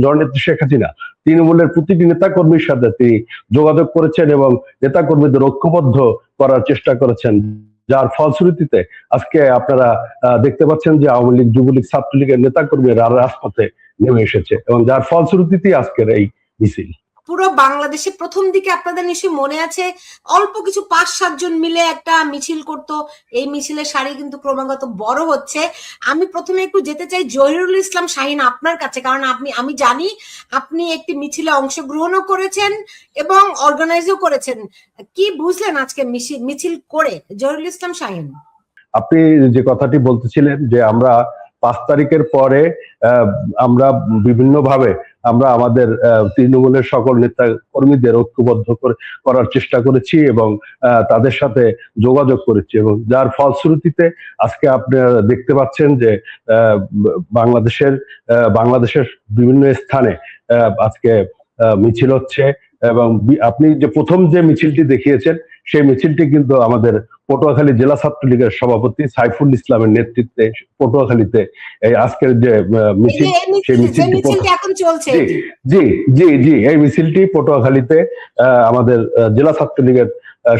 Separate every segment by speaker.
Speaker 1: জননেত্রী শেখ হাসিনা তৃণমূলের প্রতিটি নেতাকর্মীর সাথে তিনি যোগাযোগ করেছেন এবং নেতাকর্মীদের ঐক্যবদ্ধ করার চেষ্টা করেছেন, যার ফলশ্রুতিতে আজকে আপনারা দেখতে পাচ্ছেন যে আওয়ামী লীগ, যুবলীগ, ছাত্রলীগের নেতাকর্মীরা রাজপথে নেমে এসেছে এবং যার ফলশ্রুতিতেই আজকের এই মিছিল।
Speaker 2: পুরো বাংলাদেশে প্রথম দিকে আপনাদের নিশ্চয়ই মনে আছে অল্প কিছু 5-7 জন মিলে একটা মিছিল করত, এই মিছিলের সারি কিন্তু ক্রমাগত বড় হচ্ছে। আমি প্রথমে একটু যেতে চাই জহিরুল ইসলাম শাহীন আপনার কাছে, কারণ আমি জানি আপনি একটি মিছিলে অংশগ্রহণও করেছেন এবং অর্গানাইজও করেছেন। কি বুঝলেন আজকে মিছিল করে? জহিরুল ইসলাম শাহীন,
Speaker 1: আপনি যে কথাটি বলতেছিলেন যে আমরা 5 তারিখের পরে আমরা বিভিন্নভাবে আমরা আমাদের তৃণমূলের সকল নেতা কর্মীদের ঐক্যবদ্ধ করার চেষ্টা করেছি এবং তাদের সাথে যোগাযোগ করেছি এবং যার ফলশ্রুতিতে আজকে আপনারা দেখতে পাচ্ছেন যে বাংলাদেশের বিভিন্ন স্থানে আজকে মিছিল হচ্ছে এবং আপনি যে প্রথম যে মিছিলটি দেখিয়েছেন সেই মিছিলটি কিন্তু আমাদের পটুয়াখালী জেলা ছাত্রলীগের সভাপতি সাইফুল ইসলামের নেতৃত্বে পটুয়াখালীতে এই আজকের যে মিছিল, সেই মিছিলটি
Speaker 2: এখন চলছে।
Speaker 1: জি জি জি এই মিছিলটি পটুয়াখালীতে আমাদের জেলা ছাত্রলীগের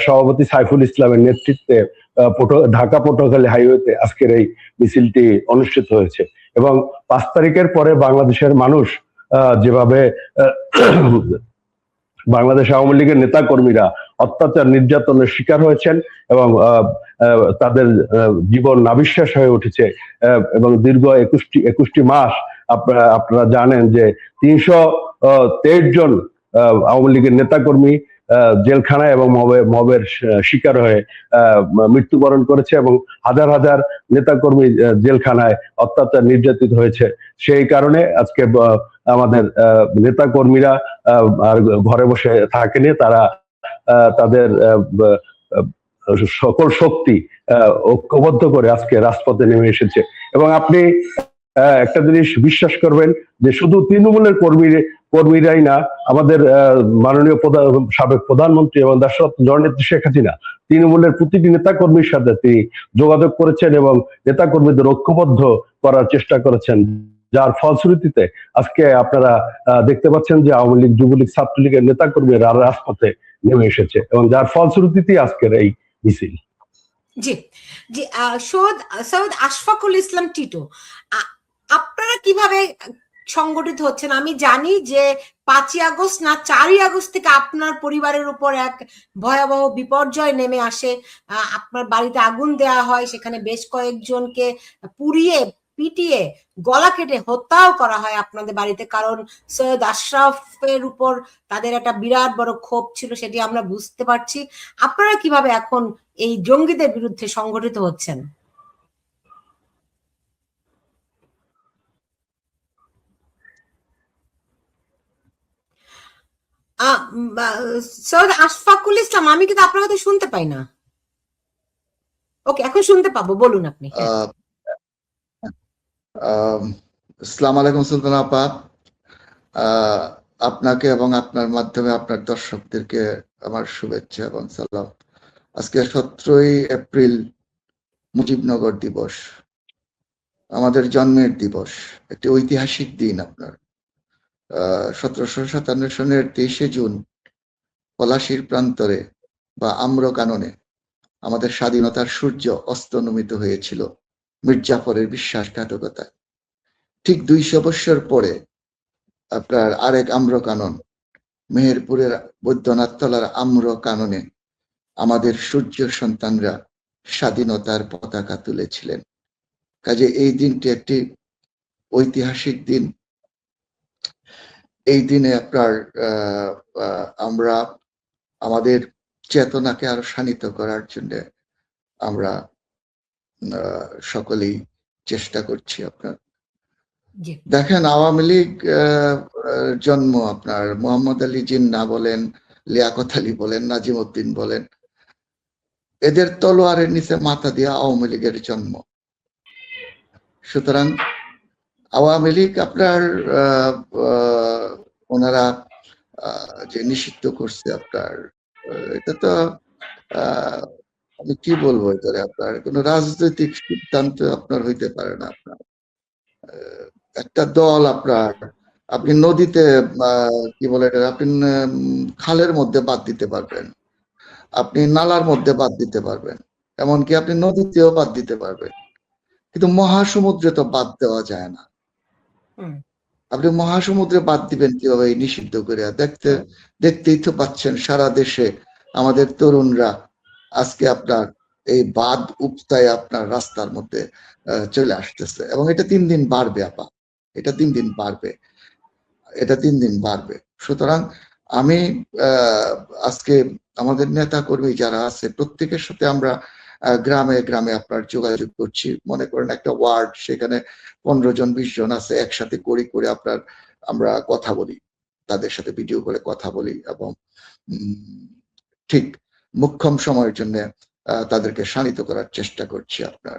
Speaker 1: সভাপতি সাইফুল ইসলামের নেতৃত্বে ঢাকা পটুয়াখালী হাইওয়েতে আজকের এই মিছিলটি অনুষ্ঠিত হয়েছে এবং 5 তারিখের পরে বাংলাদেশের মানুষ যেভাবে বাংলাদেশ আওয়ামী লীগের নেতা কর্মীরা অত্যাচার নির্যাতনের শিকার হয়েছেন এবং তাদের জীবন নাবিশ্বাস হয়ে উঠেছে এবং দীর্ঘ 21টি মাস আপনারা জানেন যে 323 জন আওয়ামী লীগের নেতা কর্মী জেলখানায় এবং মবের শিকার হয়ে মৃত্যুবরণ করেছে এবং হাজার হাজার নেতাকর্মী জেলখানায় অত্যাচার নির্যাতিত হয়েছে। সেই কারণে আজকে আমাদের নেতা কর্মীরা আর ঘরে বসে থাকেনি, তারা তাদের সকল শক্তি ঐক্যবদ্ধ করে আজকে রাজপথে নেমে এসেছে এবং আপনি একটা জিনিস বিশ্বাস করবেন যে শুধু তৃণমূলের কর্মীরাই না, আমাদের মাননীয় সাবেক প্রধানমন্ত্রী এবং দেশরত্ন জননেত্রী শেখ হাসিনা তৃণমূলের প্রতিটি নেতাকর্মীর সাথে তিনি যোগাযোগ করেছেন এবং নেতাকর্মীদের ঐক্যবদ্ধ করার চেষ্টা করেছেন, যার ফলশ্রুতিতে আজকে আপনারা দেখতে পাচ্ছেন যে আওয়ামী লীগ, যুবলীগ, ছাত্রলীগের নেতাকর্মীরা রাজপথে নেমে এসেছে এবং যার ফলশ্রুতিতেই আজকের এই মিছিল।
Speaker 2: জি জি, সৈয়দ আশফাকুল ইসলাম টিটু, আপনারা কিভাবে সংগঠিত হচ্ছেন? আমি জানি যে 5ই আগস্ট না 4ই আগস্ট থেকে আপনার পরিবারের উপর এক ভয়াবহ বিপর্যয় নেমে আসে, আপনার বাড়িতে আগুন দেওয়া হয়, সেখানে বেশ কয়েকজনকে পুড়িয়ে পিটিয়ে গলা কেটে হত্যাও করা হয় আপনাদের বাড়িতে, কারণ সৈয়দ আশরাফের উপর তাদের একটা বিরাট বড় ক্ষোভ ছিল, সেটি আমরা বুঝতে পারছি। আপনারা কিভাবে এখন এই জঙ্গিদের বিরুদ্ধে সংগঠিত হচ্ছেন? সৈয়দ আশফাকুল ইসলাম, আমি কিন্তু আপনার কথা শুনতে পাই না। ওকে, এখন শুনতে পাবো, বলুন আপনি।
Speaker 3: আসসালামু আলাইকুম সুলতানা আপা, আপনাকে এবং আপনার মাধ্যমে আপনার দর্শকদেরকে আমার শুভেচ্ছা এবং সালাম। আজকে 17ই এপ্রিল মুজিবনগর দিবস, আমাদের জন্মের দিবস, একটি ঐতিহাসিক দিন। আপনার 1757 সনের 23শে জুন পলাশীর প্রান্তরে বা আম্রকাননে আমাদের স্বাধীনতার সূর্য অস্তনমিত হয়েছিল মির্জাফরের বিশ্বাসঘাতকতায়। ঠিক 200 বৎসর পরে আপনার আরেক আম্রকানন, মেহেরপুরের বৈদ্যনাথ তলার আম্রকাননে আমাদের সূর্য সন্তানরা স্বাধীনতার পতাকা তুলেছিলেন। কাজে এই দিনটি একটি ঐতিহাসিক দিন। এই দিনে আপনার আমরা আমাদের চেতনাকে আরো শানিত করার জন্য আমরা সকলেই চেষ্টা করছি। আপনার দেখেন, আওয়ামী লীগ জন্ম আপনার মোহাম্মদ আলী জিন্না বলেন, লিয়াকত আলী বলেন, নাজিম উদ্দিন বলেন, এদের তলোয়ারের নিচে মাথা দিয়ে আওয়ামী লীগের জন্ম। সুতরাং আওয়ামী লীগ আপনার ওনারা যে নিষিদ্ধ করছে আপনার, এটা তো আমি কি বলবো, এটারে আপনার কোনো রাজনৈতিক সিদ্ধান্ত আপনার হইতে পারে না। আপনার একটা দল আপনার আপনি নদীতে কি বলে এটা, আপনি খালের মধ্যে বাদ দিতে পারবেন, আপনি নালার মধ্যে বাদ দিতে পারবেন, এমনকি আপনি নদীতেও বাদ দিতে পারবেন, কিন্তু মহাসমুদ্রে তো বাদ দেওয়া যায় না। আপনি মহাসমুদ্রে বাদ দিবেন কিভাবে এই নিষিদ্ধ করে? দেখতেই তো পাচ্ছেন সারা দেশে আমাদের তরুণরা আজকে আপনার এই বাদ উপতায় আপনার রাস্তার মধ্যে চলে আসতেছে, এবং এটা 3 দিন বাড়বে আপা, এটা 3 দিন বাড়বে, এটা 3 দিন বাড়বে। সুতরাং আমি আজকে আমাদের নেতা কর্মী যারা আছে প্রত্যেকের সাথে আমরা গ্রামে গ্রামে আপনার যোগাযোগ করছি। মনে করেন একটা ওয়ার্ড, সেখানে 15 জন 20 জন আছে, একসাথে করে আপনার আমরা কথা বলি, তাদের সাথে ভিডিও করে কথা বলি, এবং ঠিক মোক্ষম সময়ের জন্য তাদেরকে শানিত করার চেষ্টা করছি। আপনার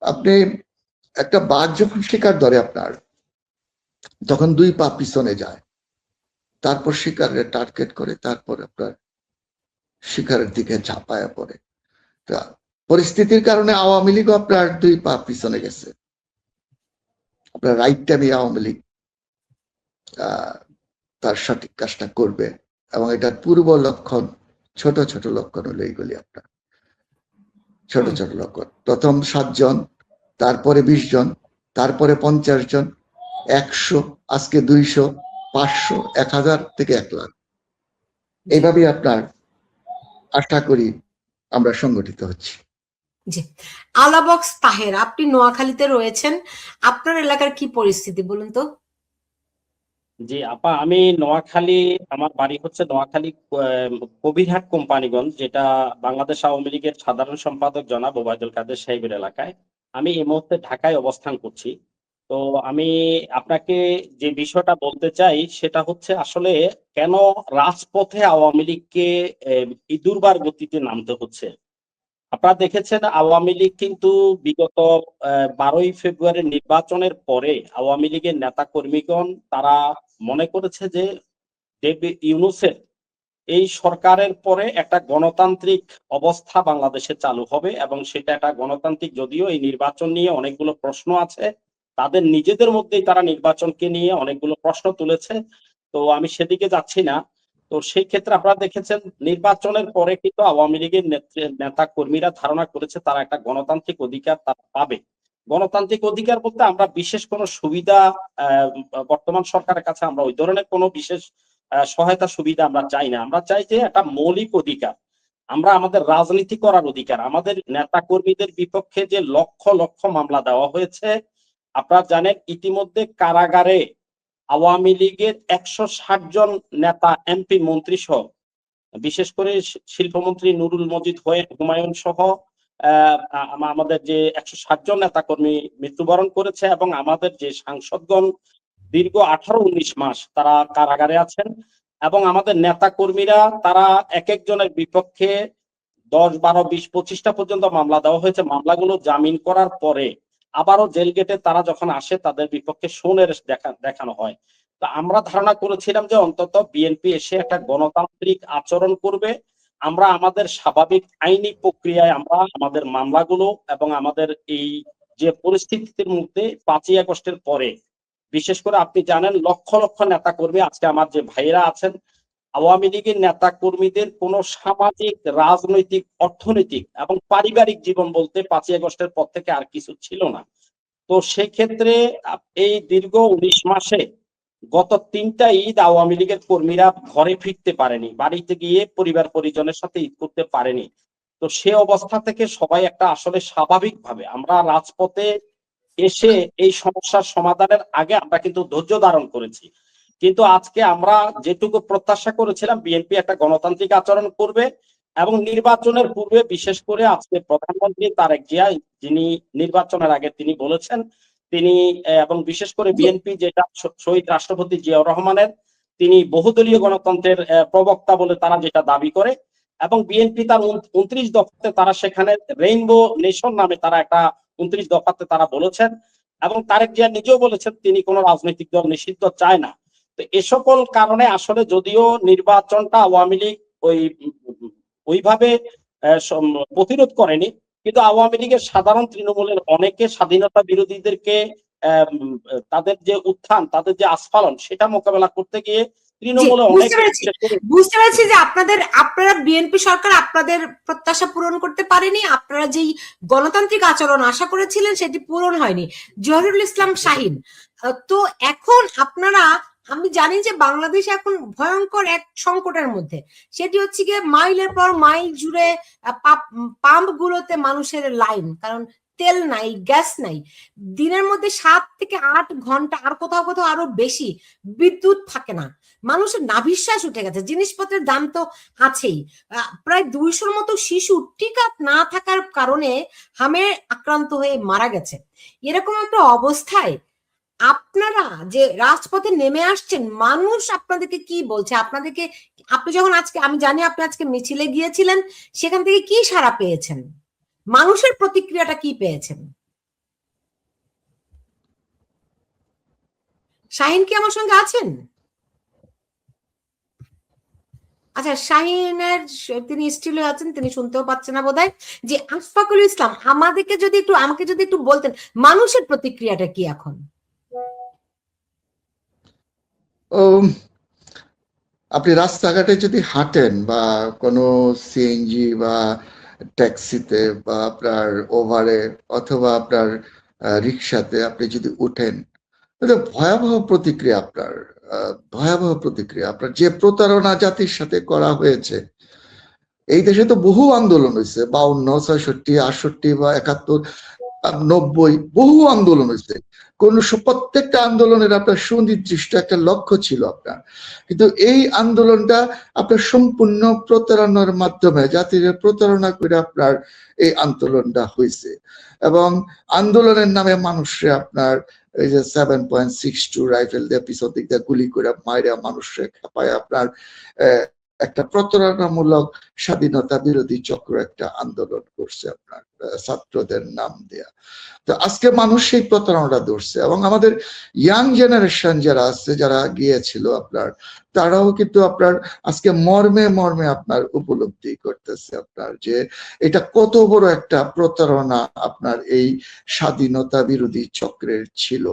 Speaker 3: আপনি একটা বাঘ যখন শিকার ধরে আপনার, তখন 2 পা পিছনে যায়, তারপর শিকারের টার্গেট করে, তারপর আপনার শিকারের দিকে ঝাঁপায়া পড়ে। পরিস্থিতির কারণে আওয়ামী লীগও আপনার 2 পা পিছনে গেছে। আপনার রাইট টাইমে আওয়ামী লীগ তার সঠিক কাজটা করবে, এবং এটার পূর্ব লক্ষণ, ছোট ছোট লক্ষণ হলো এইগুলি। আপনার ছোট ছোট লক্ষণ, প্রথম 7 জন, তারপরে 20 জন, তারপরে 50 জন, 100, আজকে 200, 500, 1000 থেকে 1 লাখ, এইভাবে আপনার আশা করি আমরা সংগঠিত হচ্ছি।
Speaker 2: জি, আলাবক্স তাহের, আপনি নোয়াখালীতে রয়েছেন, আপনার এলাকার কি পরিস্থিতি বলুন তো?
Speaker 4: জি আপা, আমি নোয়াখালী, আমার বাড়ি হচ্ছে নোয়াখালী কবিরহাট কোম্পানিগঞ্জ, যেটা বাংলাদেশ আওয়ামী লীগের সাধারণ সম্পাদক জনাব ওবায়দুল কাদের সাহেবের এলাকায়। আমি এই মুহূর্তে ঢাকায় অবস্থান করছি। তো আমি আপনাকে যে বিষয়টা বলতে চাই সেটা হচ্ছে, আসলে কেন রাজপথে আওয়ামী লীগকে ইদুরবার গতিতে নামতে হচ্ছে। আপনারা দেখেছেন আওয়ামী লীগ কিন্তু বিগত 12ই ফেব্রুয়ারি নির্বাচনের পরে আওয়ামী লীগের নেতা কর্মীগণ তারা মনে করেছে যে ইউনূসের এই সরকারের পরে একটা গণতান্ত্রিক অবস্থা বাংলাদেশে চালু হবে, এবং সেটা একটা গণতান্ত্রিক, যদিও এই নির্বাচন নিয়ে অনেকগুলো প্রশ্ন আছে, তাদের নিজেদের মধ্যেই তারা নির্বাচনকে নিয়ে অনেকগুলো প্রশ্ন তুলেছে। তো আমি সেদিকে যাচ্ছি না। তো সেই ক্ষেত্রে আপনারা দেখেছেন নির্বাচনের পরে কিন্তু আওয়ামী লীগের নেতা কর্মীরা ধারণা করেছে তারা একটা গণতান্ত্রিক অধিকার তারা পাবে। গণতান্ত্রিক অধিকার বলতে আমরা বিশেষ কোনো সুবিধা বর্তমান সরকারের কাছে আমরা ওই ধরনের কোনো বিশেষ সহায়তা সুবিধা আমরা চাই না। আমরা চাই যে একটা মৌলিক অধিকার, আমরা আমাদের রাজনীতি করার অধিকার। আমাদের নেতা কর্মীদের বিপক্ষে যে লক্ষ লক্ষ মামলা দেওয়া হয়েছে, আপনারা জানেন ইতিমধ্যে কারাগারে আওয়ামী লীগের 160 জন নেতা, এমপি, মন্ত্রী সহ, বিশেষ করে শিল্পমন্ত্রী নুরুল মজিদ হুমায়ুন সহ আমাদের যে 160 জন নেতা কর্মী মৃত্যুবরণ করেছে, এবং আমাদের যে সাংসদগণ দীর্ঘ 18-19 মাস তারা কারাগারে আছেন। এবং আমাদের নেতা কর্মীরা তারা এক একজনের বিপক্ষে 10, 12, 20, 25টা পর্যন্ত মামলা দেওয়া হয়েছে। মামলাগুলো জামিন করার পরে আবারও জেল গেটে তারা যখন আসে তাদের বিপক্ষে সোনের দেখানো হয়। তো আমরা ধারণা করেছিলাম যে অন্তত বিএনপি এসে একটা গণতান্ত্রিক আচরণ করবে, আমরা আমাদের স্বাভাবিক আইনি প্রক্রিয়ায় আমরা আমাদের মামলাগুলো এবং আমাদের এই যে পরিস্থিতির মধ্যে 5ই আগস্টের পরে, বিশেষ করে আপনি জানেন লক্ষ লক্ষ নেতা কর্মী, আজকে আমার যে ভাইয়েরা আছেন, আওয়ামী লীগের নেতা কর্মীদের কোন সামাজিক, রাজনৈতিক, অর্থনৈতিক এবং পারিবারিক জীবন বলতে 5ই আগস্টের পর থেকে আর কিছু ছিল না। তো সেক্ষেত্রে এই দীর্ঘ 19 মাসে গত 3টা ঈদ আওয়ামী লীগের কর্মীরা ঘরে ফিরতে পারেনি, বাড়িতে গিয়ে পরিবার পরিজনের সাথে ঈদ করতে পারেনি। তো সে অবস্থা থেকে সবাই একটা আসলে স্বাভাবিকভাবে আমরা রাজপথে এসে এই সমস্যার সমাধানের আগে আমরা কিন্তু ধৈর্য ধারণ করেছি। কিন্তু আজকে আমরা যেটুকু প্রত্যাশা করেছিলাম বিএনপি একটা গণতান্ত্রিক আচরণ করবে, এবং নির্বাচনের পূর্বে বিশেষ করে আজকে প্রধানমন্ত্রী তারেক জিয়া, যিনি নির্বাচনের আগে তিনি বলেছেন তিনি, এবং বিশেষ করে বিএনপি যেটা শহীদ রাষ্ট্রপতি জিয়াউর রহমানের, তিনি বহুদলীয় গণতন্ত্রের প্রবক্তা বলে তারা যেটা দাবি করে, এবং বিএনপি তার 29 দফাতে তারা সেখানে রেইনবো নেশন নামে তারা একটা 29 দফাতে তারা বলেছেন, এবং তারেক জিয়া নিজেও বলেছেন তিনি কোনো রাজনৈতিক দল নিষিদ্ধ চায় না। তো এ সকল কারণে আসলে যদিও নির্বাচনটা আওয়ামী লীগ ওইভাবে প্রতিরোধ করেনি, কিন্তু আওয়ামী লীগের সাধারণ তৃণমূলের অনেকে স্বাধীনতা বিরোধীদেরকে তাদের যে উত্থান, তাদের যে আস্ফালন, সেটা মোকাবেলা করতে গিয়ে তৃণমূলে অনেক
Speaker 2: বুঝতে পেরেছি যে আপনারা বিএনপি সরকার আপনাদের প্রত্যাশা পূরণ করতে পারেনি, আপনারা যেই গণতান্ত্রিক আচরণ আশা করেছিলেন সেটি পূরণ হয়নি। জহিরুল ইসলাম শাহীন, তো এখন আপনারা, আমি জানি যে বাংলাদেশ এখন ভয়ঙ্কর এক সংকটের মধ্যে, সেটি হচ্ছে গিয়ে মাইলের পর মাইল জুড়ে পাম্প গুলোতে মানুষের লাইন, কারণ তেল নাই, গ্যাস নাই, দিনের মধ্যে 7 থেকে 8 ঘন্টা, আর কোথাও কোথাও আরো বেশি বিদ্যুৎ থাকে না, মানুষের নাভিশ্বাস উঠে গেছে, জিনিসপত্রের দাম তো আছেই, প্রায় 200-র মতো শিশু টিকা না থাকার কারণে হামে আক্রান্ত হয়ে মারা গেছে। এরকম একটা অবস্থায় আপনারা যে রাজপথে নেমে আসছেন, মানুষ আপনাদেরকে কি বলছে? আপনাদেরকে, আপনি যখন আজকে, আমি জানি আপনি আজকে মিছিলে গিয়েছিলেন, সেখান থেকে কি সাড়া পেয়েছেন? মানুষের প্রতিক্রিয়াটা কি পেয়েছেন? শাহীন কি আমার সঙ্গে আছেন? আচ্ছা, শাহীনের, তিনি স্টিলে আছেন, তিনি শুনতেও পাচ্ছেন না বোধহয়। যে আশফাকুল ইসলাম, আমাকে যদি একটু বলতেন মানুষের প্রতিক্রিয়াটা কি এখন?
Speaker 3: আপনি রাস্তাঘাটে যদি হাঁটেন বা কোনো সিএনজি বা ট্যাক্সিতে বা আপনার ওভারে অথবা আপনার রিক্সাতে আপনি যদি উঠেন, ভয়াবহ প্রতিক্রিয়া, ভয়াবহ প্রতিক্রিয়া। আপনার যে প্রতারণা জাতির সাথে করা হয়েছে, এই দেশে তো বহু আন্দোলন হয়েছে, 52, 66, 68 বা 71, 90, বহু আন্দোলন হয়েছে। প্রত্যেকটা আন্দোলনের আপনার সুনির্দিষ্ট একটা লক্ষ্য ছিল আপনার, কিন্তু এই আন্দোলনটা আপনার সম্পূর্ণ প্রতারণার মাধ্যমে, জাতির প্রতারণা করে আপনার এই আন্দোলনটা হয়েছে। এবং আন্দোলনের নামে মানুষরা আপনার এই যে 7.62 রাইফেল দিয়ে পিছন দিক দিয়ে গুলি করে মাইরা মানুষরা খেপায় আপনার একটা প্রতারণামূলক স্বাধীনতা বিরোধী চক্র একটা আন্দোলন করছে আপনার ছাত্রদের নাম দেয়া। তো আজকে মানুষ সেই প্রতারণাটা ধরছে, এবং আমাদের ইয়াং জেনারেশন যারা আছে, যারা গিয়েছিল আপনার, তারাও কিন্তু আপনার আজকে মর্মে মর্মে আপনার উপলব্ধি করতেছে আপনার যে এটা কত বড় একটা প্রতারণা আপনার এই স্বাধীনতা বিরোধী চক্রের ছিল।